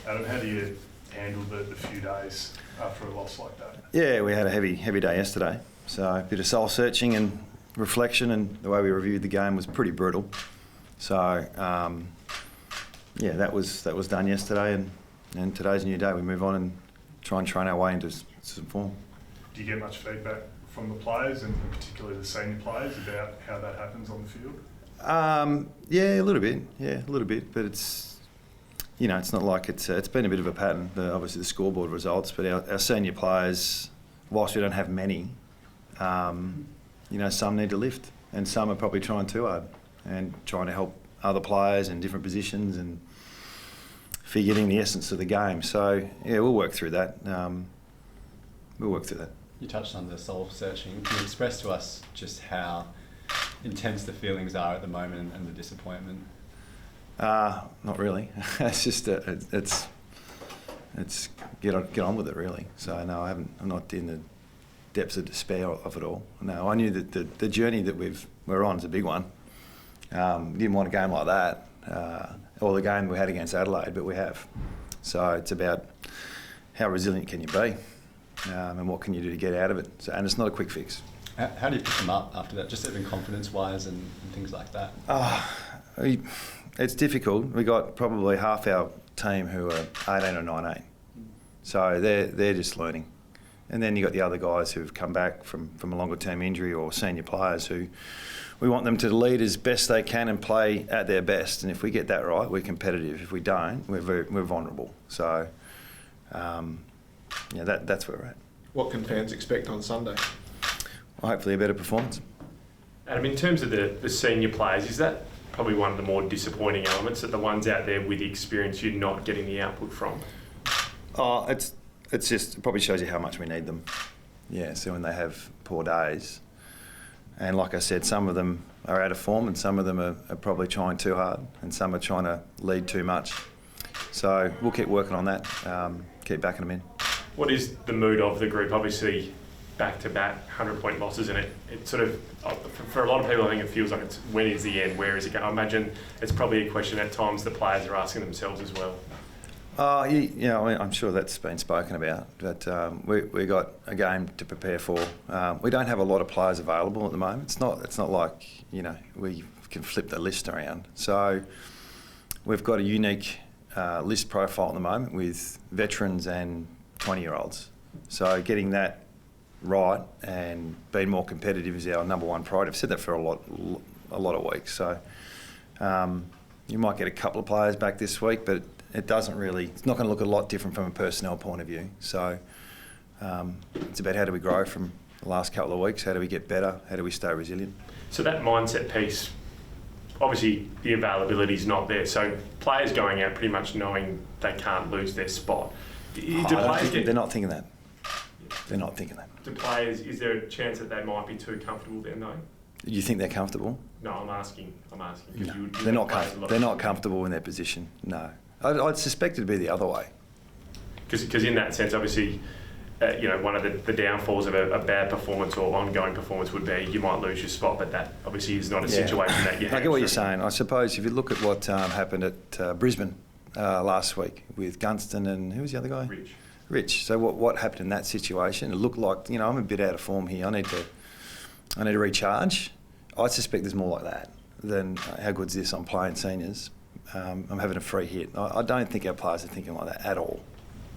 Adam, how do you handle the few days after a loss like that? Yeah, we had a heavy day yesterday. So a bit of soul searching and reflection, and the way we reviewed the game was pretty brutal. So yeah, that was done yesterday, and today's a new day. We move on and try and train our way into some form. Do you get much feedback from the players, and particularly the senior players, about how that happens on the field? Yeah, a little bit. But it's, it's not like it's been a bit of a pattern. Obviously the scoreboard results, but our senior players, whilst we don't have many, some need to lift, and some are probably trying too hard and trying to help other players in different positions and forgetting the essence of the game. So yeah, we'll work through that. You touched on the soul searching. Can you express to us just how intense the feelings are at the moment and the disappointment? Not really. It's just it's get on with it, really. So no, I'm not in the depths of despair of it all. No, I knew that the journey that we're on is a big one. Didn't want a game like that, or the game we had against Adelaide, but we have. So it's about how resilient can you be, and what can you do to get out of it. So, and it's not a quick fix. How do you pick them up after that, just even confidence-wise and things like that? It's difficult. We got probably half our team who are 18 or 19, so they're just learning. And then you got the other guys who've come back from a longer-term injury, or senior players who we want them to lead as best they can and play at their best. And if we get that right, we're competitive. If we don't, we're vulnerable. So that's where we're at. What can fans expect on Sunday? Well, hopefully a better performance. Adam, in terms of the senior players, is that probably one of the more disappointing elements, that the ones out there with the experience you're not getting the output from? It probably shows you how much we need them. Yeah, so when they have poor days, and like I said, some of them are out of form, and some of them are probably trying too hard, and some are trying to lead too much. So we'll keep working on that, keep backing them in. What is the mood of the group? Obviously, back-to-back 100-point losses, and it sort of, for a lot of people, I think it feels like it's when is the end, where is it going? I imagine it's probably a question at times the players are asking themselves as well. I'm sure that's been spoken about, but we got a game to prepare for. We don't have a lot of players available at the moment. It's not like we can flip the list around. So we've got a unique list profile at the moment with veterans and 20-year-olds. So getting that right and being more competitive is our number one priority. I've said that for a lot of weeks. So you might get a couple of players back this week, but it's not going to look a lot different from a personnel point of view. So it's about how do we grow from the last couple of weeks, how do we get better, how do we stay resilient. So that mindset piece, obviously the availability is not there, so players going out pretty much knowing they can't lose their spot. They're not thinking that. They're not thinking that. Do players, is there a chance that they might be too comfortable there knowing? You think they're comfortable? No, I'm asking. No, they're not comfortable in their position, no. I'd suspect it'd be the other way. Because in that sense, obviously, one of the downfalls of a bad performance or ongoing performance would be you might lose your spot, but that obviously is not a situation that you have. I get what you're saying. I suppose if you look at what happened at Brisbane last week with Gunston and who was the other guy? Rich. So what happened in that situation? It looked like I'm a bit out of form here. I need to recharge. I suspect there's more like that than how good's this? I'm playing seniors. I'm having a free hit. I don't think our players are thinking like that at all.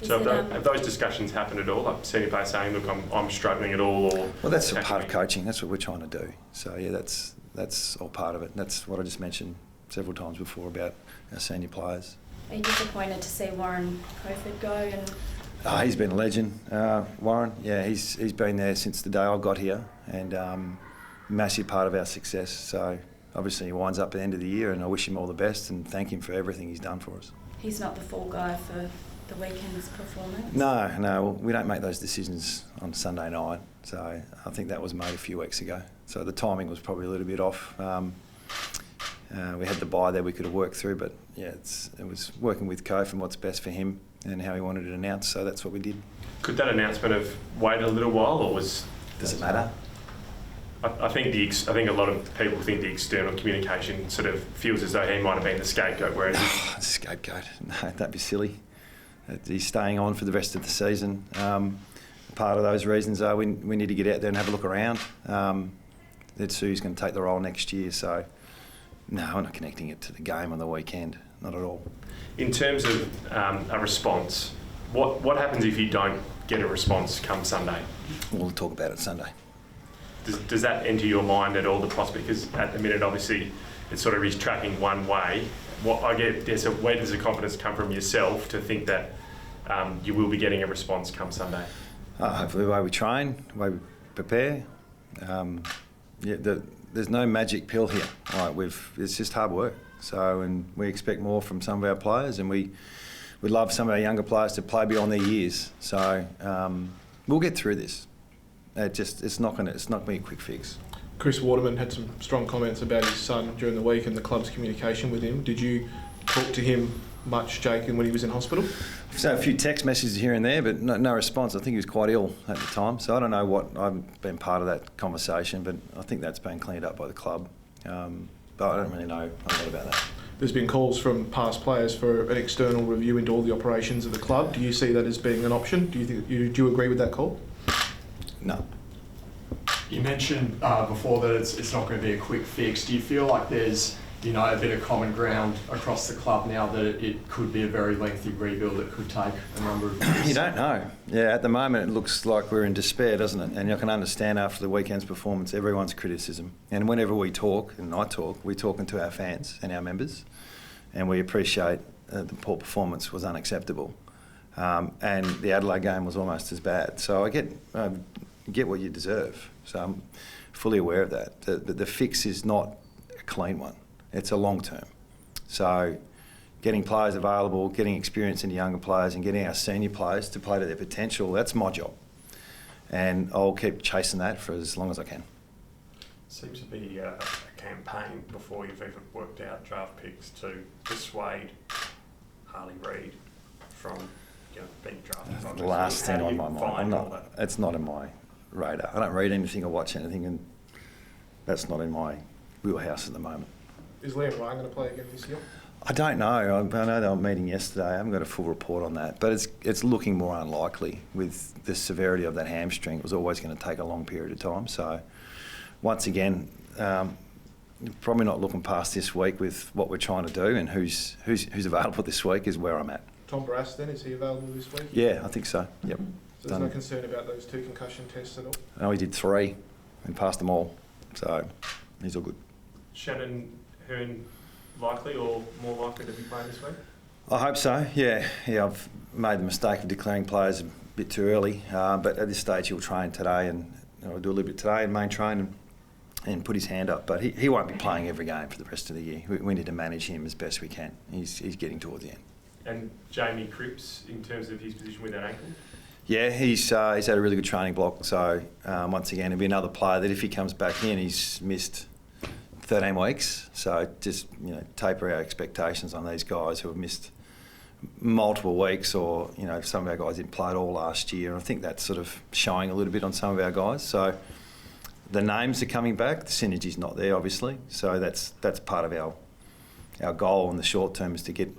So have those discussions happened at all? Like senior players saying, "Look, I'm struggling at all," or well, that's a part of coaching. That's what we're trying to do. So yeah, that's all part of it. That's what I just mentioned several times before about our senior players. Are you disappointed to see Warren Crowford go? He's been a legend, Warren. Yeah, he's been there since the day I got here, and massive part of our success. So obviously he winds up at the end of the year, and I wish him all the best and thank him for everything he's done for us. He's not the fall guy for the weekend's performance? No, we don't make those decisions on Sunday night. So I think that was made a few weeks ago. So the timing was probably a little bit off. We had the bye there we could have worked through, but yeah, it was working with Kof and what's best for him and how he wanted it announced, so that's what we did. Could that announcement have waited a little while, or was... Does it matter? I think a lot of people think the external communication sort of feels as though he might have been the scapegoat, whereas... Scapegoat? No, that'd be silly. he's staying on for the rest of the season. Part of those reasons are we need to get out there and have a look around. That Sue's going to take the role next year, so no, I'm not connecting it to the game on the weekend, not at all. In terms of a response, what happens if you don't get a response come Sunday? We'll talk about it Sunday. Does that enter your mind at all, the prospect? Because at the minute, obviously, it sort of is tracking one way. Where does the confidence come from yourself to think that you will be getting a response come Sunday? Hopefully the way we train, the way we prepare. There's no magic pill here. It's just hard work. So, and we expect more from some of our players, and we love some of our younger players to play beyond their years. So we'll get through this. It's not going to be a quick fix. Chris Waterman had some strong comments about his son during the week and the club's communication with him. Did you talk to him much, Jake, when he was in hospital? So a few text messages here and there, but no response. I think he was quite ill at the time, so I don't know I haven't been part of that conversation, but I think that's been cleaned up by the club. But I don't really know a lot about that. There's been calls from past players for an external review into all the operations of the club. Do you see that as being an option? Do you agree with that call? No. You mentioned before that it's not going to be a quick fix. Do you feel like there's a bit of common ground across the club now that it could be a very lengthy rebuild that could take a number of years? You don't know. Yeah, at the moment it looks like we're in despair, doesn't it? And you can understand after the weekend's performance everyone's criticism. And whenever we talk, and I talk, we're talking to our fans and our members, and we appreciate the poor performance was unacceptable. And the Adelaide game was almost as bad. So I get what you deserve. So I'm fully aware of that. The fix is not a clean one. It's a long term. So getting players available, getting experience in the younger players and getting our senior players to play to their potential, that's my job. And I'll keep chasing that for as long as I can. Seems to be a campaign before you've even worked out draft picks to dissuade Harley Reid from being drafted. The last thing on my mind. It's not in my radar. I don't read anything or watch anything, and that's not in my wheelhouse at the moment. Is Liam Ryan going to play again this year? I don't know. I know they were meeting yesterday. I haven't got a full report on that, but it's looking more unlikely with the severity of that hamstring. It was always going to take a long period of time. So once again, probably not looking past this week with what we're trying to do and who's available this week is where I'm at. Tom Barrass then, is he available this week? Yeah, I think so. Yep. So there's no concern about those 2 concussion tests at all? No, he did 3 and passed them all. So he's all good. Shannon Hearn likely or more likely to be playing this week? I hope so, yeah. I've made the mistake of declaring players a bit too early, but at this stage he'll train today and I'll do a little bit today in main train and put his hand up. But he won't be playing every game for the rest of the year. We need to manage him as best we can. He's getting towards the end. And Jamie Cripps, in terms of his position with that ankle? Yeah, he's had a really good training block. So once again, he'll be another player that if he comes back in, he's missed 13 weeks. So just taper our expectations on these guys who have missed multiple weeks, or some of our guys didn't play at all last year. And I think that's sort of showing a little bit on some of our guys. So the names are coming back. The synergy's not there, obviously. So that's part of our goal in the short term is to get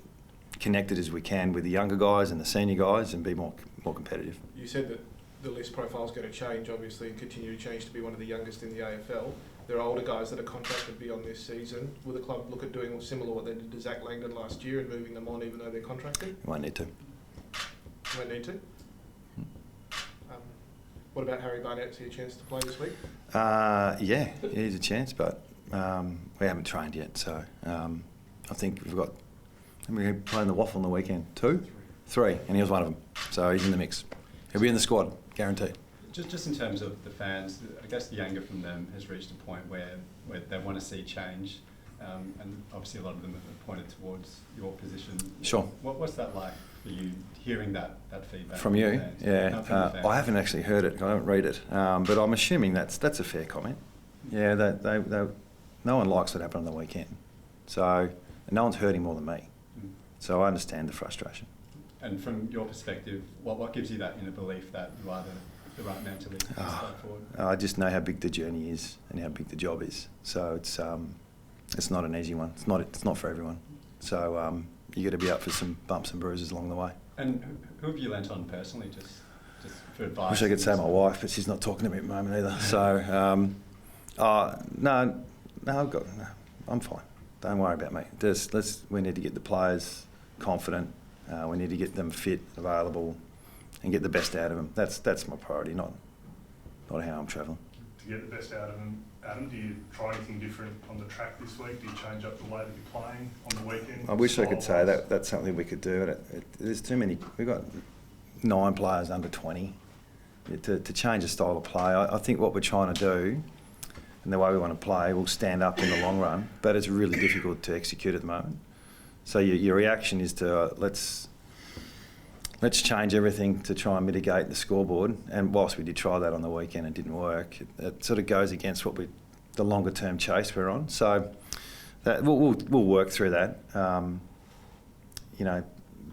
connected as we can with the younger guys and the senior guys and be more competitive. You said that the list profile is going to change, obviously, and continue to change to be one of the youngest in the AFL. There are older guys that are contracted beyond this season. Will the club look at doing similar what they did to Zach Langdon last year and moving them on even though they're contracted? You won't need to. You won't need to? What about Harry Barnett? See a chance to play this week? Yeah, he's a chance, but we haven't trained yet. So I think we're playing the Waffle on the weekend. 2? 3, and he was one of them. So he's in the mix. He'll be in the squad, guaranteed. Just in terms of the fans, I guess the younger from them has reached a point where they want to see change, and obviously a lot of them have pointed towards your position. Sure. What's that like for you, hearing that feedback From you? fans? Yeah. No, from the fans. I haven't actually heard it. I don't read it, but I'm assuming that's a fair comment. Yeah, no one likes what happened on the weekend, so no one's hurting more than me. So I understand the frustration. And from your perspective, what gives you that inner belief that you are the right man to lead this forward? I just know how big the journey is and how big the job is. So it's not an easy one. It's not for everyone. So you got to be up for some bumps and bruises along the way. And who have you lent on personally, just for advice? Wish I could say my wife, but she's not talking to me at the moment either. So, no, I'm fine. Don't worry about me. We need to get the players confident. We need to get them fit, available, and get the best out of them. That's my priority, not how I'm travelling. To get the best out of them, Adam, do you try anything different on the track this week? Do you change up the way that you're playing on the weekend? I wish I could say that's something we could do. There's too many. We've got 9 players under 20. To change the style of play, I think what we're trying to do and the way we want to play will stand up in the long run, but it's really difficult to execute at the moment. So your reaction is to let's change everything to try and mitigate the scoreboard. And whilst we did try that on the weekend, it didn't work. It sort of goes against the longer term chase we're on. So that, we'll work through that.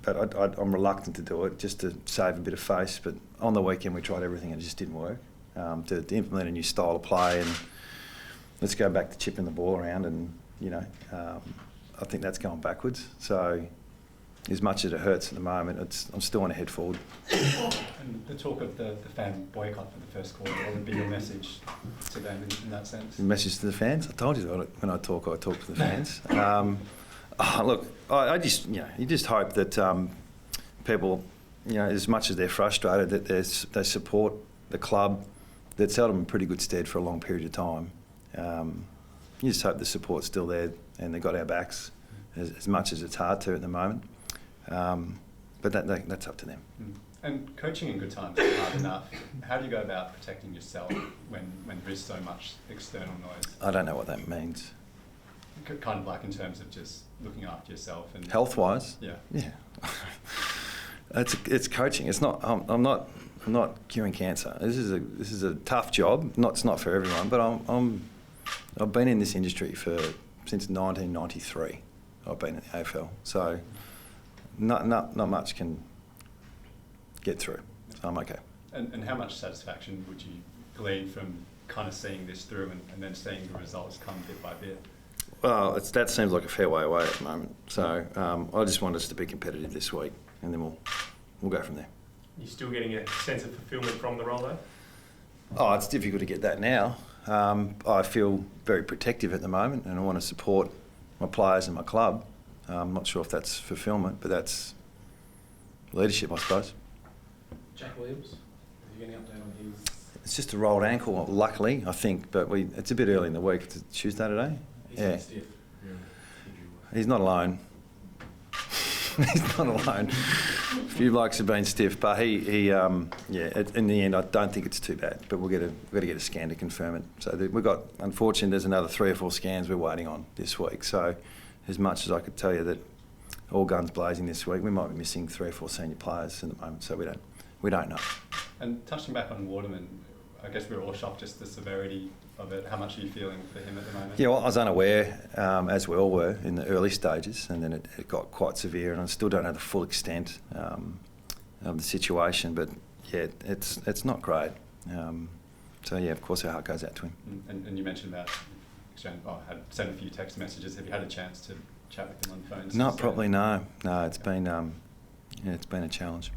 But I'm reluctant to do it just to save a bit of face. But on the weekend we tried everything and it just didn't work. To implement a new style of play and let's go back to chipping the ball around and I think that's going backwards. So as much as it hurts at the moment, I'm still on a head forward. And the talk of the fan boycott for the first quarter, what would be your message to them in that sense? The message to the fans? I told you that when I talk to the fans. Look, I just, you just hope that people, as much as they're frustrated, that they support the club that's held them in pretty good stead for a long period of time. You just hope the support's still there and they've got our backs as much as it's hard to at the moment. But that's up to them. And coaching in good times is hard enough. How do you go about protecting yourself when there's so much external noise? I don't know what that means. Kind of like in terms of just looking after yourself and health-wise. Yeah. It's coaching. It's not. I'm not curing cancer. This is a tough job. It's not for everyone. But I've been in this industry since 1993. I've been in the AFL. So not much can get through. So I'm okay. And how much satisfaction would you glean from kind of seeing this through and then seeing the results come bit by bit? Well, that seems like a fair way away at the moment. So I just want us to be competitive this week, and then we'll go from there. You still getting a sense of fulfilment from the role, though? Oh, it's difficult to get that now. I feel very protective at the moment, and I want to support my players and my club. I'm not sure if that's fulfilment, but that's leadership, I suppose. Jack Williams, is you any update on his? It's just a rolled ankle, luckily, I think, but it's a bit early in the week. It's Tuesday today. He's stiff. He's not alone. He's not alone. A few blokes have been stiff, but in the end, I don't think it's too bad. But we've got to get a scan to confirm it. So unfortunately, there's another 3 or 4 scans we're waiting on this week. So as much as I could tell you that all guns blazing this week, we might be missing 3 or 4 senior players at the moment. So we don't know. And touching back on Waterman, I guess we're all shocked just the severity of it. How much are you feeling for him at the moment? Yeah, well, I was unaware, as we all were, in the early stages, and then it got quite severe, and I still don't know the full extent of the situation, but yeah, it's not great. So yeah, of course our heart goes out to him. And you mentioned about had sent a few text messages. Have you had a chance to chat with him on the phone? Not probably, no. No, it's been a challenge.